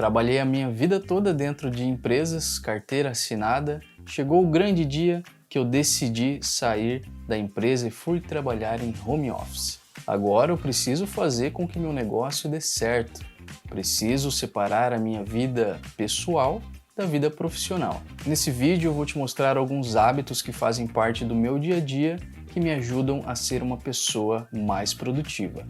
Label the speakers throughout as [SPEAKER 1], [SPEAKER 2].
[SPEAKER 1] Trabalhei a minha vida toda dentro de empresas, carteira assinada. Chegou o grande dia que eu decidi sair da empresa e fui trabalhar em home office. Agora eu preciso fazer com que meu negócio dê certo. Preciso separar a minha vida pessoal da vida profissional. Nesse vídeo eu vou te mostrar alguns hábitos que fazem parte do meu dia a dia que me ajudam a ser uma pessoa mais produtiva.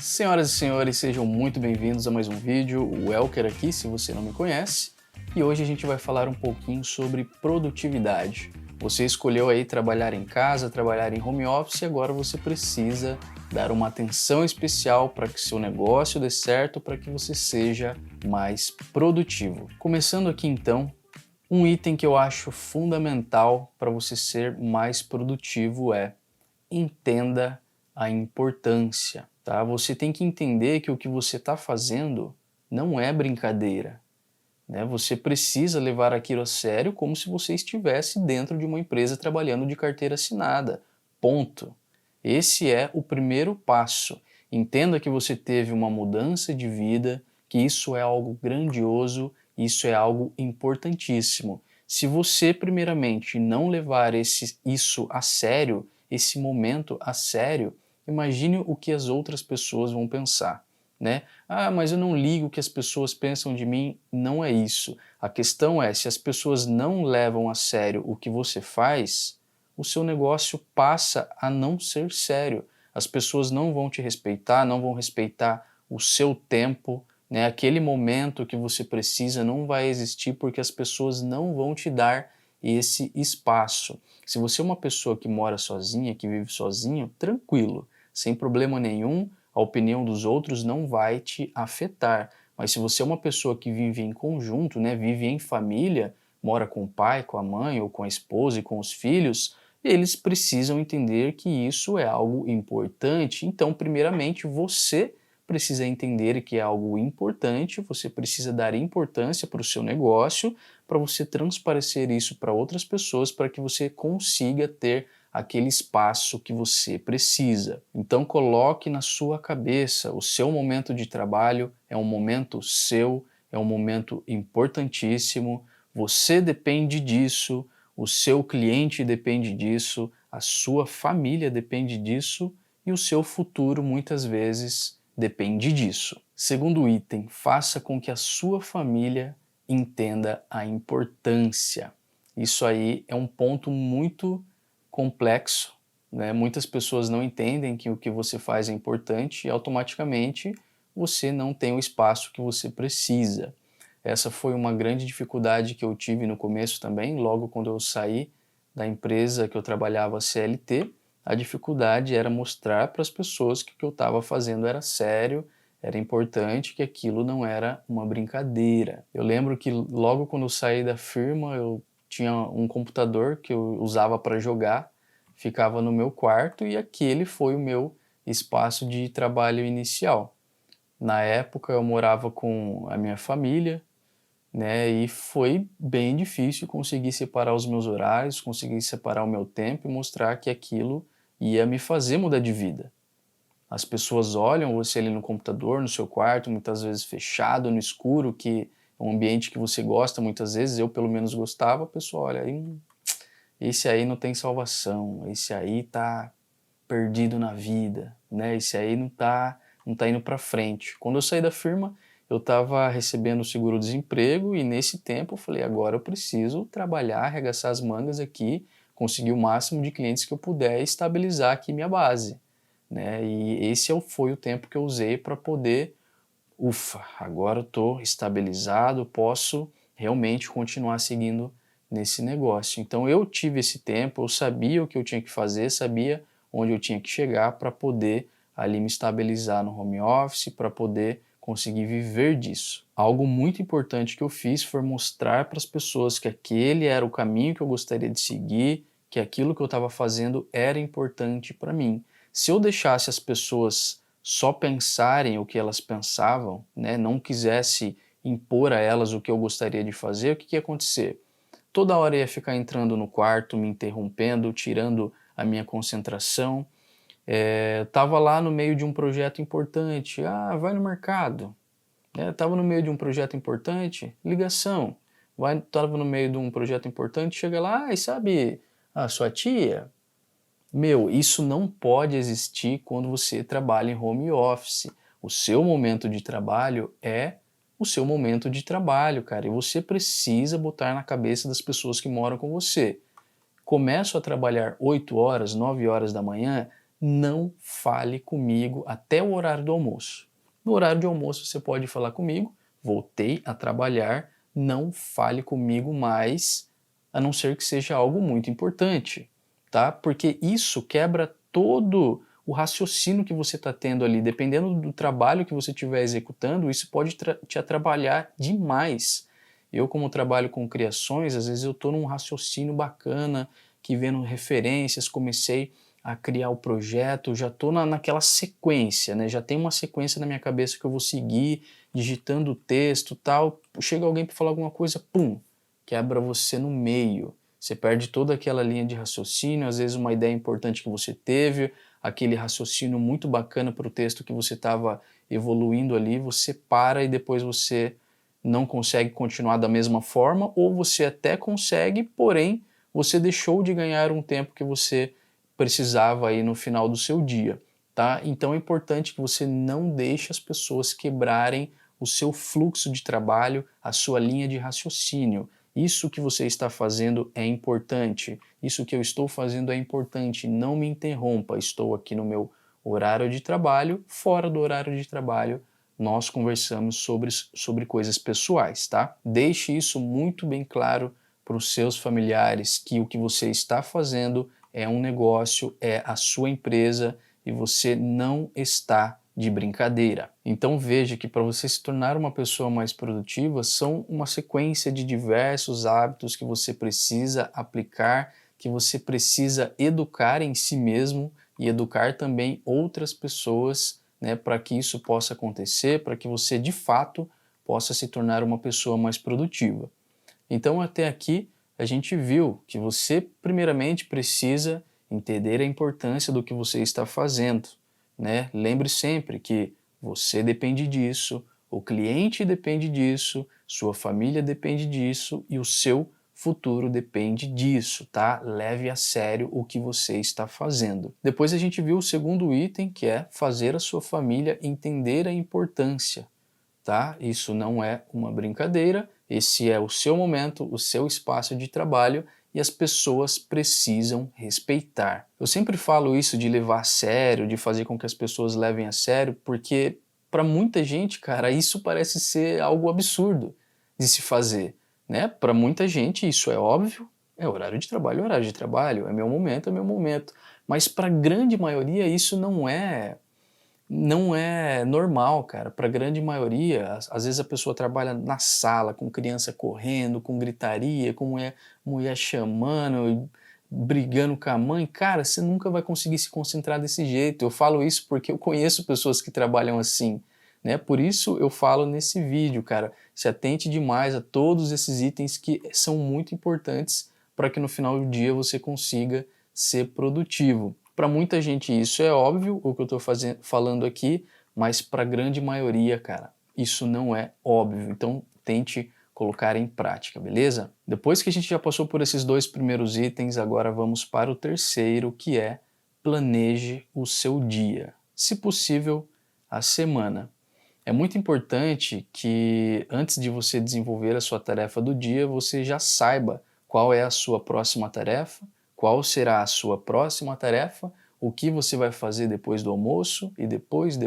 [SPEAKER 1] Senhoras e senhores, sejam muito bem-vindos a mais um vídeo. O Elker aqui, se você não me conhece. E hoje a gente vai falar um pouquinho sobre produtividade. Você escolheu aí trabalhar em casa, trabalhar em home office e agora você precisa dar uma atenção especial para que seu negócio dê certo, para que você seja mais produtivo. Começando aqui então, um item que eu acho fundamental para você ser mais produtivo é: entenda a importância. Tá? Você tem que entender que o que você está fazendo não é brincadeira. Né? Você precisa levar aquilo a sério como se você estivesse dentro de uma empresa trabalhando de carteira assinada. Ponto. Esse é o primeiro passo. Entenda que você teve uma mudança de vida, que isso é algo grandioso, isso é algo importantíssimo. Se você, primeiramente, não levar isso a sério, esse momento a sério, imagine o que as outras pessoas vão pensar, né? Ah, mas eu não ligo o que as pessoas pensam de mim. Não é isso. A questão é, se as pessoas não levam a sério o que você faz, o seu negócio passa a não ser sério. As pessoas não vão te respeitar, não vão respeitar o seu tempo, né? Aquele momento que você precisa não vai existir porque as pessoas não vão te dar esse espaço. Se você é uma pessoa que mora sozinha, que vive sozinho, tranquilo, sem problema nenhum, a opinião dos outros não vai te afetar. Mas se você é uma pessoa que vive em conjunto, né, vive em família, mora com o pai, com a mãe ou com a esposa e com os filhos, eles precisam entender que isso é algo importante. Então, primeiramente, você precisa entender que é algo importante, você precisa dar importância para o seu negócio, para você transparecer isso para outras pessoas, para que você consiga ter aquele espaço que você precisa. Então coloque na sua cabeça, o seu momento de trabalho é um momento seu, é um momento importantíssimo, você depende disso, o seu cliente depende disso, a sua família depende disso e o seu futuro muitas vezes depende disso. Segundo item, faça com que a sua família entenda a importância. Isso aí é um ponto muito complexo, né? Muitas pessoas não entendem que o que você faz é importante e automaticamente você não tem o espaço que você precisa. Essa foi uma grande dificuldade que eu tive no começo também, logo quando eu saí da empresa que eu trabalhava CLT, a dificuldade era mostrar para as pessoas que o que eu estava fazendo era sério, era importante, que aquilo não era uma brincadeira. Eu lembro que logo quando eu saí da firma, eu tinha um computador que eu usava para jogar, ficava no meu quarto e aquele foi o meu espaço de trabalho inicial. Na época eu morava com a minha família, né, e foi bem difícil conseguir separar os meus horários, conseguir separar o meu tempo e mostrar que aquilo ia me fazer mudar de vida. As pessoas olham você ali no computador, no seu quarto, muitas vezes fechado, no escuro, que é um ambiente que você gosta muitas vezes, eu pelo menos gostava, a pessoa olha, esse aí não tem salvação, esse aí tá perdido na vida, né? Esse aí não tá indo para frente. Quando eu saí da firma, eu estava recebendo o seguro-desemprego e nesse tempo eu falei, agora eu preciso trabalhar, arregaçar as mangas aqui, conseguir o máximo de clientes que eu puder e estabilizar aqui minha base, né? E esse foi o tempo que eu usei para poder, agora eu estou estabilizado, posso realmente continuar seguindo nesse negócio. Então eu tive esse tempo, eu sabia o que eu tinha que fazer, sabia onde eu tinha que chegar para poder ali me estabilizar no home office, para poder conseguir viver disso. Algo muito importante que eu fiz foi mostrar para as pessoas que aquele era o caminho que eu gostaria de seguir, que aquilo que eu estava fazendo era importante para mim. Se eu deixasse as pessoas só pensarem o que elas pensavam, né, não quisesse impor a elas o que eu gostaria de fazer, o que ia acontecer? Toda hora ia ficar entrando no quarto, me interrompendo, tirando a minha concentração. Estava lá no meio de um projeto importante, vai no mercado. Estava no meio de um projeto importante, ligação. Estava no meio de um projeto importante, chega lá, e sabe a sua tia? Meu, isso não pode existir quando você trabalha em home office. O seu momento de trabalho é o seu momento de trabalho, cara. E você precisa botar na cabeça das pessoas que moram com você. Começo a trabalhar 8 horas, 9 horas da manhã, não fale comigo até o horário do almoço. No horário de almoço você pode falar comigo, voltei a trabalhar, não fale comigo mais, a não ser que seja algo muito importante, tá? Porque isso quebra todo o raciocínio que você está tendo ali. Dependendo do trabalho que você estiver executando, isso pode te atrapalhar demais. Eu, como trabalho com criações, às vezes eu estou num raciocínio bacana, que vendo referências, comecei a criar o projeto, já estou naquela sequência, né? Já tem uma sequência na minha cabeça que eu vou seguir, digitando o texto e tal. Chega alguém para falar alguma coisa, pum, quebra você no meio. Você perde toda aquela linha de raciocínio, às vezes uma ideia importante que você teve, aquele raciocínio muito bacana para o texto que você estava evoluindo ali, você para e depois você não consegue continuar da mesma forma, ou você até consegue, porém você deixou de ganhar um tempo que você precisava aí no final do seu dia, tá? Então é importante que você não deixe as pessoas quebrarem o seu fluxo de trabalho, a sua linha de raciocínio. Isso que você está fazendo é importante, isso que eu estou fazendo é importante, não me interrompa, estou aqui no meu horário de trabalho, fora do horário de trabalho, nós conversamos sobre coisas pessoais, tá? Deixe isso muito bem claro para os seus familiares, que o que você está fazendo é um negócio, é a sua empresa e você não está de brincadeira. Então veja que para você se tornar uma pessoa mais produtiva, são uma sequência de diversos hábitos que você precisa aplicar, que você precisa educar em si mesmo e educar também outras pessoas, né, para que isso possa acontecer, para que você de fato possa se tornar uma pessoa mais produtiva. Então até aqui a gente viu que você primeiramente precisa entender a importância do que você está fazendo, né? Lembre sempre que você depende disso, o cliente depende disso, sua família depende disso e o seu futuro depende disso, tá? Leve a sério o que você está fazendo. Depois a gente viu o segundo item, que é fazer a sua família entender a importância, tá? Isso não é uma brincadeira, esse é o seu momento, o seu espaço de trabalho e as pessoas precisam respeitar. Eu sempre falo isso de levar a sério, de fazer com que as pessoas levem a sério, porque para muita gente, cara, isso parece ser algo absurdo de se fazer, né? Para muita gente isso é óbvio, é horário de trabalho, é meu momento, é meu momento. Mas para a grande maioria isso não é normal, cara. Para a grande maioria, às vezes a pessoa trabalha na sala, com criança correndo, com gritaria, com mulher chamando, brigando com a mãe. Cara, você nunca vai conseguir se concentrar desse jeito. Eu falo isso porque eu conheço pessoas que trabalham assim, né? Por isso eu falo nesse vídeo, cara. Se atente demais a todos esses itens que são muito importantes para que no final do dia você consiga ser produtivo. Para muita gente isso é óbvio, o que eu estou falando aqui, mas para a grande maioria, cara, isso não é óbvio. Então tente colocar em prática, beleza? Depois que a gente já passou por esses dois primeiros itens, agora vamos para o terceiro, que é planeje o seu dia. Se possível, a semana. É muito importante que antes de você desenvolver a sua tarefa do dia, você já saiba qual é a sua próxima tarefa, qual será a sua próxima tarefa, o que você vai fazer depois do almoço e depois,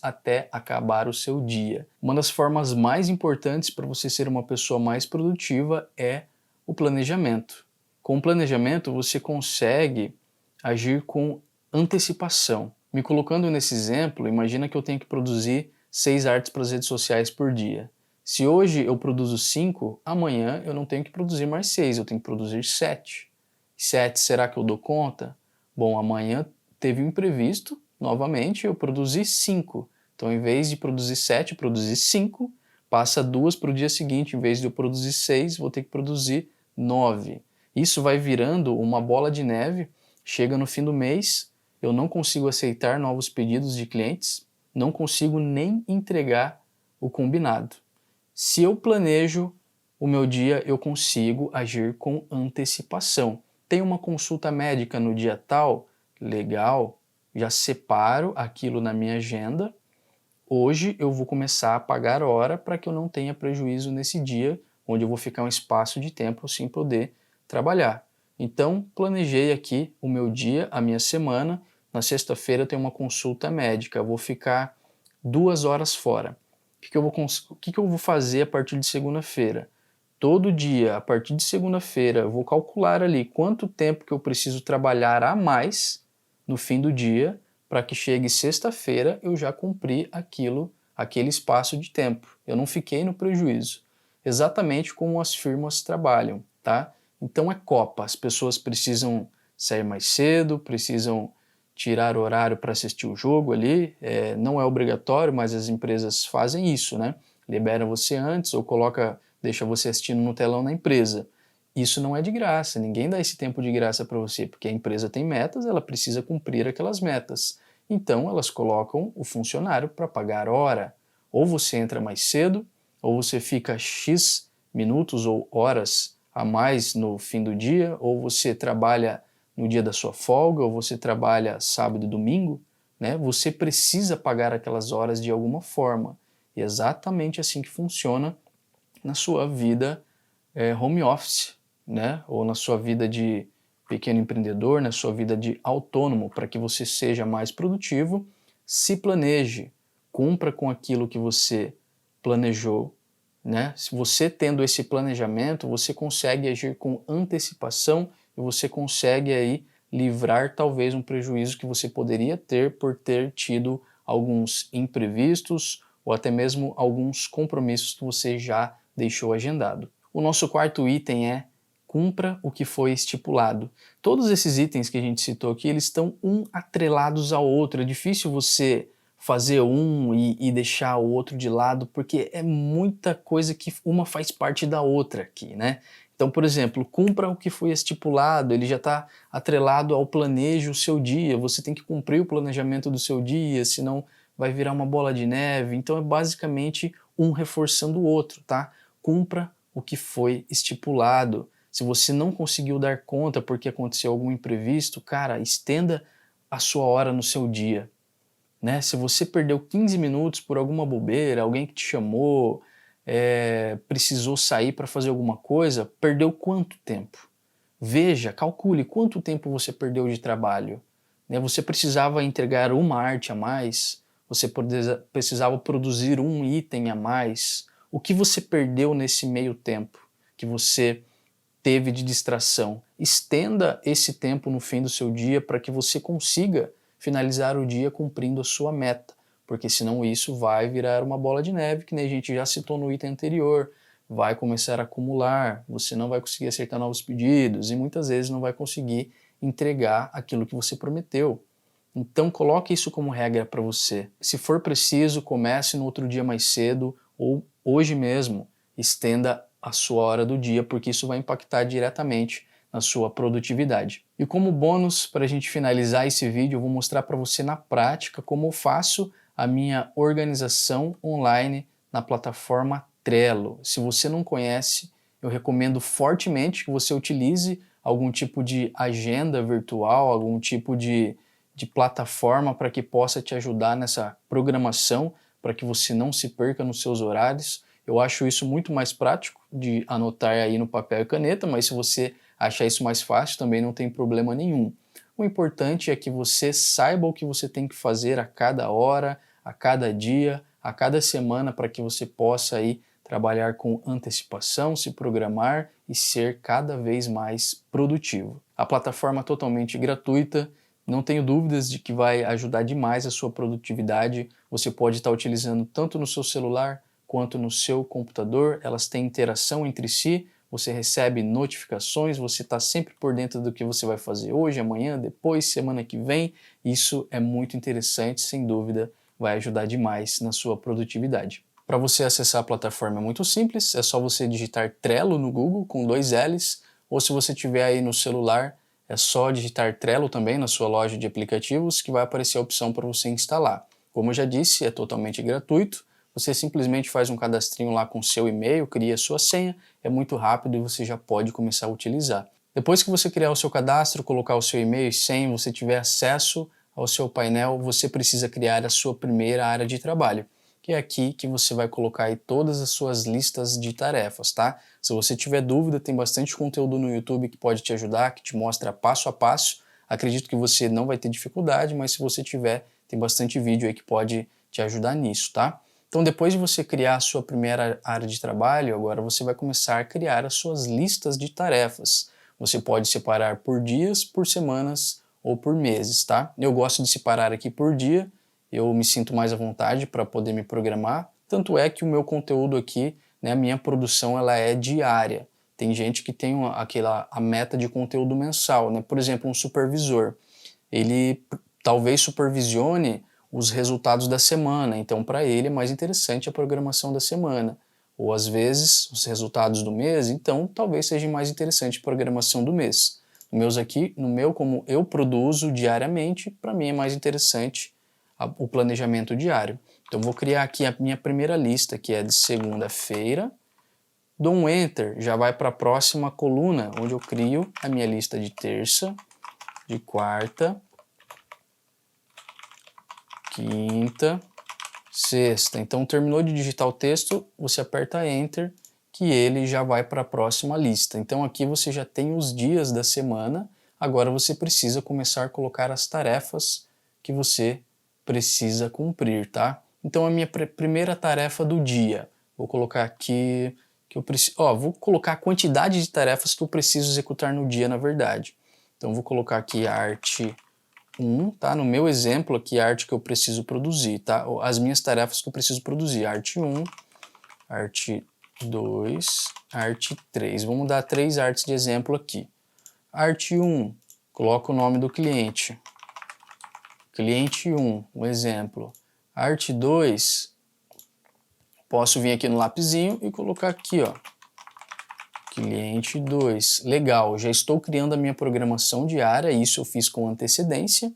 [SPEAKER 1] até acabar o seu dia. Uma das formas mais importantes para você ser uma pessoa mais produtiva é o planejamento. Com o planejamento, você consegue agir com antecipação. Me colocando nesse exemplo, imagina que eu tenho que produzir 6 artes para as redes sociais por dia. Se hoje eu produzo 5, amanhã eu não tenho que produzir mais 6, eu tenho que produzir 7. 7, será que eu dou conta? Bom, amanhã teve um imprevisto, novamente eu produzi 5. Então, em vez de produzir 7, eu produzi 5, passa 2 para o dia seguinte, em vez de eu produzir 6, vou ter que produzir 9. Isso vai virando uma bola de neve, Chega no fim do mês, eu não consigo aceitar novos pedidos de clientes, não consigo nem entregar o combinado. Se eu planejo o meu dia, eu consigo agir com antecipação. Tem uma consulta médica no dia tal? Legal, já separo aquilo na minha agenda. Hoje eu vou começar a pagar hora para que eu não tenha prejuízo nesse dia, onde eu vou ficar um espaço de tempo sem poder trabalhar. Então, planejei aqui o meu dia, a minha semana. Na sexta-feira eu tenho uma consulta médica, eu vou ficar 2 horas fora. O que eu vou fazer a partir de segunda-feira? Todo dia, a partir de segunda-feira, eu vou calcular ali quanto tempo que eu preciso trabalhar a mais no fim do dia, para que chegue sexta-feira eu já cumpri aquele espaço de tempo. Eu não fiquei no prejuízo. Exatamente como as firmas trabalham, tá? Então é Copa, as pessoas precisam sair mais cedo, precisam tirar horário para assistir o jogo ali, não é obrigatório, mas as empresas fazem isso, né? Libera você antes ou deixa você assistindo no telão na empresa. Isso não é de graça, ninguém dá esse tempo de graça para você, porque a empresa tem metas, ela precisa cumprir aquelas metas. Então elas colocam o funcionário para pagar hora. Ou você entra mais cedo, ou você fica X minutos ou horas a mais no fim do dia, ou você trabalha no dia da sua folga, ou você trabalha sábado e domingo, né? Você precisa pagar aquelas horas de alguma forma. E é exatamente assim que funciona na sua vida home office, né? Ou na sua vida de pequeno empreendedor, na sua vida de autônomo, para que você seja mais produtivo. Se planeje, cumpra com aquilo que você planejou, né? Se você tendo esse planejamento, você consegue agir com antecipação e você consegue aí livrar talvez um prejuízo que você poderia ter por ter tido alguns imprevistos ou até mesmo alguns compromissos que você já deixou agendado. O nosso quarto item é cumpra o que foi estipulado. Todos esses itens que a gente citou aqui, eles estão atrelados ao outro. É difícil você fazer um e deixar o outro de lado, porque é muita coisa que uma faz parte da outra aqui, né? Então, por exemplo, cumpra o que foi estipulado, ele já está atrelado ao planejo o seu dia, você tem que cumprir o planejamento do seu dia, senão vai virar uma bola de neve. Então é basicamente um reforçando o outro, tá? Cumpra o que foi estipulado. Se você não conseguiu dar conta porque aconteceu algum imprevisto, cara, estenda a sua hora no seu dia, né? Se você perdeu 15 minutos por alguma bobeira, alguém que te chamou, precisou sair para fazer alguma coisa, perdeu quanto tempo? Veja, calcule quanto tempo você perdeu de trabalho, né? Você precisava entregar uma arte a mais, você precisava produzir um item a mais. O que você perdeu nesse meio tempo que você teve de distração? Estenda esse tempo no fim do seu dia para que você consiga finalizar o dia cumprindo a sua meta, porque senão isso vai virar uma bola de neve, que nem a gente já citou no item anterior, vai começar a acumular, você não vai conseguir acertar novos pedidos e muitas vezes não vai conseguir entregar aquilo que você prometeu. Então coloque isso como regra para você. Se for preciso, comece no outro dia mais cedo ou hoje mesmo, estenda a sua hora do dia, porque isso vai impactar diretamente na sua produtividade. E como bônus, para a gente finalizar esse vídeo, eu vou mostrar para você na prática como eu faço a minha organização online na plataforma Trello. Se você não conhece, eu recomendo fortemente que você utilize algum tipo de agenda virtual, algum tipo de plataforma para que possa te ajudar nessa programação, para que você não se perca nos seus horários. Eu acho isso muito mais prático de anotar aí no papel e caneta, mas se você achar isso mais fácil também não tem problema nenhum. O importante é que você saiba o que você tem que fazer a cada hora, a cada dia, a cada semana, para que você possa aí trabalhar com antecipação, se programar e ser cada vez mais produtivo. A plataforma é totalmente gratuita, não tenho dúvidas de que vai ajudar demais a sua produtividade. Você pode estar utilizando tanto no seu celular quanto no seu computador, elas têm interação entre si, você recebe notificações, você está sempre por dentro do que você vai fazer hoje, amanhã, depois, semana que vem. Isso é muito interessante, sem dúvida, vai ajudar demais na sua produtividade. Para você acessar a plataforma é muito simples, é só você digitar Trello no Google com 2 L's, ou se você tiver aí no celular, É só digitar Trello também na sua loja de aplicativos que vai aparecer a opção para você instalar. Como eu já disse, é totalmente gratuito. Você simplesmente faz um cadastrinho lá com seu e-mail, cria sua senha, é muito rápido e você já pode começar a utilizar. Depois que você criar o seu cadastro, colocar o seu e-mail e senha, você tiver acesso ao seu painel, você precisa criar a sua primeira área de trabalho, que é aqui que você vai colocar aí todas as suas listas de tarefas, tá? Se você tiver dúvida, tem bastante conteúdo no YouTube que pode te ajudar, que te mostra passo a passo. Acredito que você não vai ter dificuldade, mas se você tiver, tem bastante vídeo aí que pode te ajudar nisso, tá? Então, depois de você criar a sua primeira área de trabalho, agora você vai começar a criar as suas listas de tarefas. Você pode separar por dias, por semanas ou por meses, tá? Eu gosto de separar aqui por dia, eu me sinto mais à vontade para poder me programar. Tanto é que o meu conteúdo aqui, né, a minha produção, ela é diária. Tem gente que tem a meta de conteúdo mensal, né? Por exemplo, um supervisor. Ele talvez supervisione os resultados da semana, então para ele é mais interessante a programação da semana. Ou às vezes os resultados do mês, então talvez seja mais interessante a programação do mês. No meu, como eu produzo diariamente, para mim é mais interessante o planejamento diário. Então vou criar aqui a minha primeira lista, que é de segunda-feira. Dou um Enter, já vai para a próxima coluna, onde eu crio a minha lista de terça, de quarta, quinta, sexta. Então terminou de digitar o texto, você aperta Enter, que ele já vai para a próxima lista. Então aqui você já tem os dias da semana, agora você precisa começar a colocar as tarefas que você precisa cumprir, tá? Então a minha primeira tarefa do dia, vou colocar aqui que eu preciso, vou colocar a quantidade de tarefas que eu preciso executar no dia, na verdade. Então vou colocar aqui arte 1, tá? No meu exemplo aqui, a arte que eu preciso produzir, tá? As minhas tarefas que eu preciso produzir, arte 1, arte 2, arte 3. Vamos dar 3 artes de exemplo aqui. Arte 1, coloco o nome do cliente. Cliente 1, um exemplo. Arte 2, posso vir aqui no lapisinho e colocar aqui, ó. Cliente 2. Legal, já estou criando a minha programação diária, isso eu fiz com antecedência.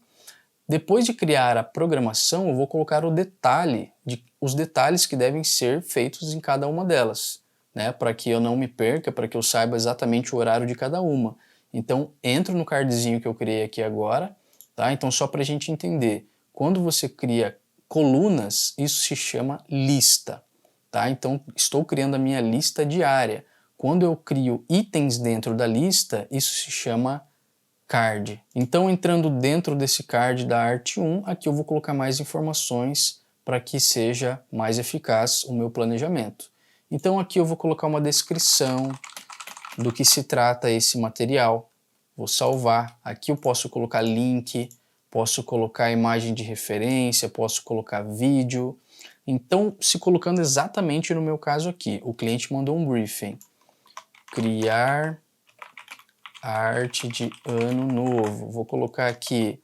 [SPEAKER 1] Depois de criar a programação, eu vou colocar os detalhes que devem ser feitos em cada uma delas, né? Para que eu não me perca, para que eu saiba exatamente o horário de cada uma. Então, entro no cardzinho que eu criei aqui agora, tá? Então, só para a gente entender, quando você cria colunas, isso se chama lista, tá? Então, estou criando a minha lista diária. Quando eu crio itens dentro da lista, isso se chama card. Então, entrando dentro desse card da arte 1, aqui eu vou colocar mais informações para que seja mais eficaz o meu planejamento. Então, aqui eu vou colocar uma descrição do que se trata esse material. Vou salvar. Aqui eu posso colocar link, posso colocar imagem de referência, posso colocar vídeo. Então, se colocando exatamente no meu caso aqui, o cliente mandou um briefing. Criar arte de ano novo. Vou colocar aqui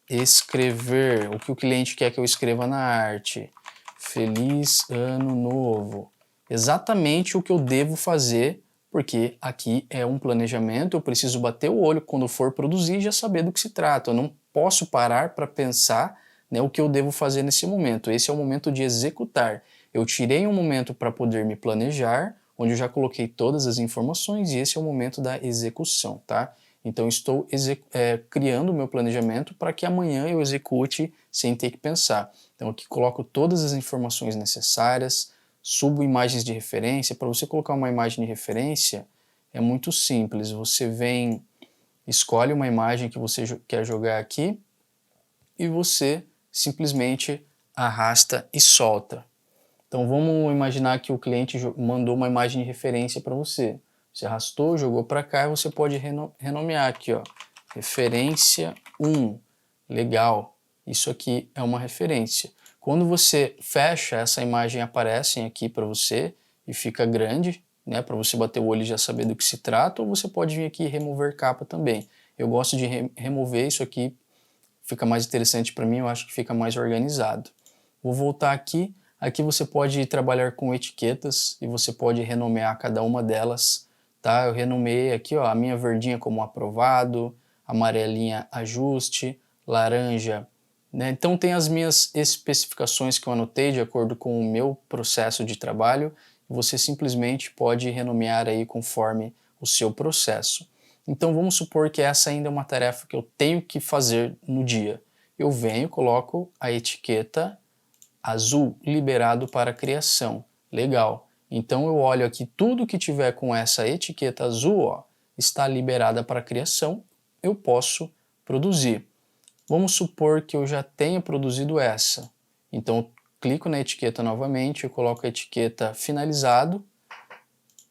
[SPEAKER 1] escrever, o que o cliente quer que eu escreva na arte. Feliz ano novo. Exatamente o que eu devo fazer, porque aqui é um planejamento, eu preciso bater o olho quando for produzir e já saber do que se trata. Eu não posso parar para pensar, né, o que eu devo fazer nesse momento. Esse é o momento de executar. Eu tirei um momento para poder me planejar, onde eu já coloquei todas as informações, e esse é o momento da execução, tá? Então estou criando o meu planejamento para que amanhã eu execute sem ter que pensar. Então aqui coloco todas as informações necessárias, subo imagens de referência. Para você colocar uma imagem de referência é muito simples, você vem, escolhe uma imagem que você quer jogar aqui e você simplesmente arrasta e solta. Então vamos imaginar que o cliente mandou uma imagem de referência para você. Você arrastou, jogou para cá e você pode renomear aqui, ó, referência 1. Legal, isso aqui é uma referência. Quando você fecha, essa imagem aparece aqui para você e fica grande, né, para você bater o olho e já saber do que se trata, ou você pode vir aqui e remover capa também. Eu gosto de remover isso aqui, fica mais interessante para mim, eu acho que fica mais organizado. Vou voltar aqui. Aqui você pode trabalhar com etiquetas e você pode renomear cada uma delas, tá? Eu renomeei aqui, ó, a minha verdinha como aprovado, amarelinha ajuste, laranja, né? Então tem as minhas especificações que eu anotei de acordo com o meu processo de trabalho. Você simplesmente pode renomear aí conforme o seu processo. Então vamos supor que essa ainda é uma tarefa que eu tenho que fazer no dia. Eu venho, coloco a etiqueta azul, liberado para criação. Legal. Então eu olho aqui, tudo que tiver com essa etiqueta azul, ó, está liberada para criação, eu posso produzir. Vamos supor que eu já tenha produzido essa. Então eu clico na etiqueta novamente, eu coloco a etiqueta finalizado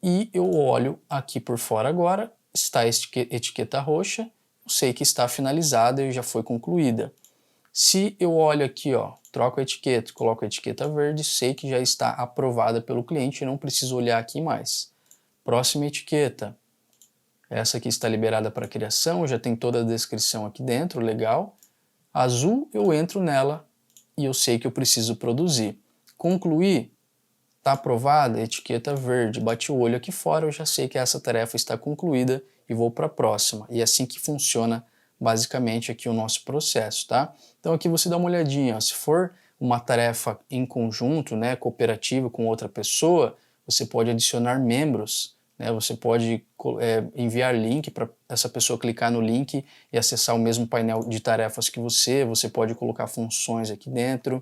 [SPEAKER 1] e eu olho aqui por fora agora, está a etiqueta roxa, eu sei que está finalizada e já foi concluída. Se eu olho aqui, ó, troco a etiqueta, coloco a etiqueta verde, sei que já está aprovada pelo cliente e não preciso olhar aqui mais. Próxima etiqueta. Essa aqui está liberada para criação, já tem toda a descrição aqui dentro, legal. Azul, eu entro nela e eu sei que eu preciso produzir. Concluir, está aprovada, etiqueta verde, bati o olho aqui fora, eu já sei que essa tarefa está concluída e vou para a próxima. E é assim que funciona basicamente aqui o nosso processo, tá? Então aqui você dá uma olhadinha, ó, se for uma tarefa em conjunto, né, cooperativa com outra pessoa, você pode adicionar membros, né, você pode enviar link para essa pessoa clicar no link e acessar o mesmo painel de tarefas que você pode colocar funções aqui dentro,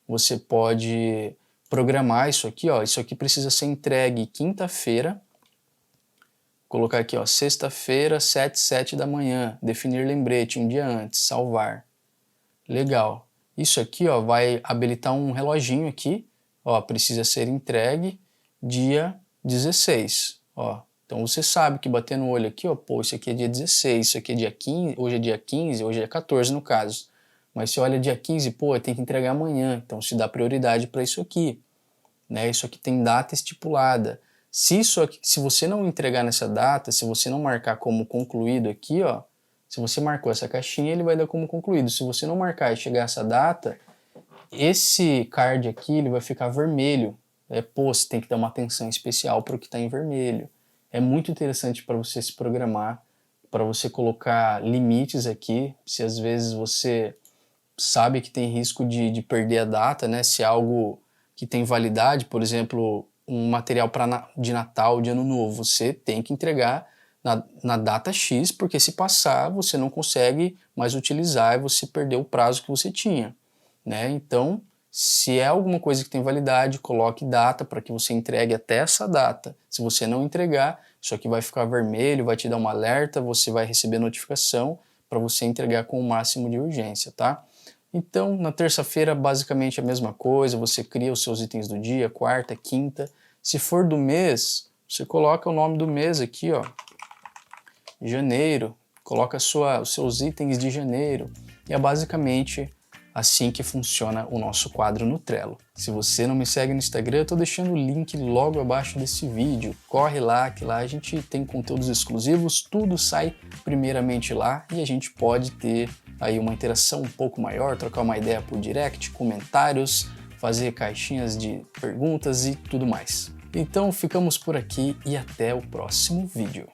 [SPEAKER 1] você pode programar isso aqui, ó, isso aqui precisa ser entregue quinta-feira, colocar aqui, ó, sexta-feira, 7h07 da manhã, definir lembrete um dia antes, salvar. Legal. Isso aqui, ó, vai habilitar um reloginho aqui, ó, precisa ser entregue dia 16, ó. Então você sabe que batendo o olho aqui, ó, pô, isso aqui é dia 16, isso aqui é dia 15, hoje é dia 15, hoje é 14 no caso. Mas se olha dia 15, pô, tem que entregar amanhã, então se dá prioridade para isso aqui, né? Isso aqui tem data estipulada. Se você não entregar nessa data, se você não marcar como concluído aqui, ó, se você marcou essa caixinha, ele vai dar como concluído. Se você não marcar e chegar essa data, esse card aqui ele vai ficar vermelho. Pô, você tem que dar uma atenção especial para o que está em vermelho. É muito interessante para você se programar, para você colocar limites aqui, se às vezes você sabe que tem risco de perder a data, né? Se é algo que tem validade, por exemplo, um material de Natal, de Ano Novo, você tem que entregar na data X, porque se passar você não consegue mais utilizar e você perdeu o prazo que você tinha, né? Então, se é alguma coisa que tem validade, coloque data para que você entregue até essa data. Se você não entregar, isso aqui vai ficar vermelho, vai te dar um alerta, você vai receber notificação para você entregar com o máximo de urgência, tá? Então, na terça-feira, basicamente a mesma coisa, você cria os seus itens do dia, quarta, quinta. Se for do mês, você coloca o nome do mês aqui, ó, janeiro, coloca os seus itens de janeiro. E é basicamente assim que funciona o nosso quadro no Trello. Se você não me segue no Instagram, eu estou deixando o link logo abaixo desse vídeo. Corre lá, que lá a gente tem conteúdos exclusivos, tudo sai primeiramente lá e a gente pode ter aí uma interação um pouco maior, trocar uma ideia por direct, comentários, fazer caixinhas de perguntas e tudo mais. Então ficamos por aqui e até o próximo vídeo.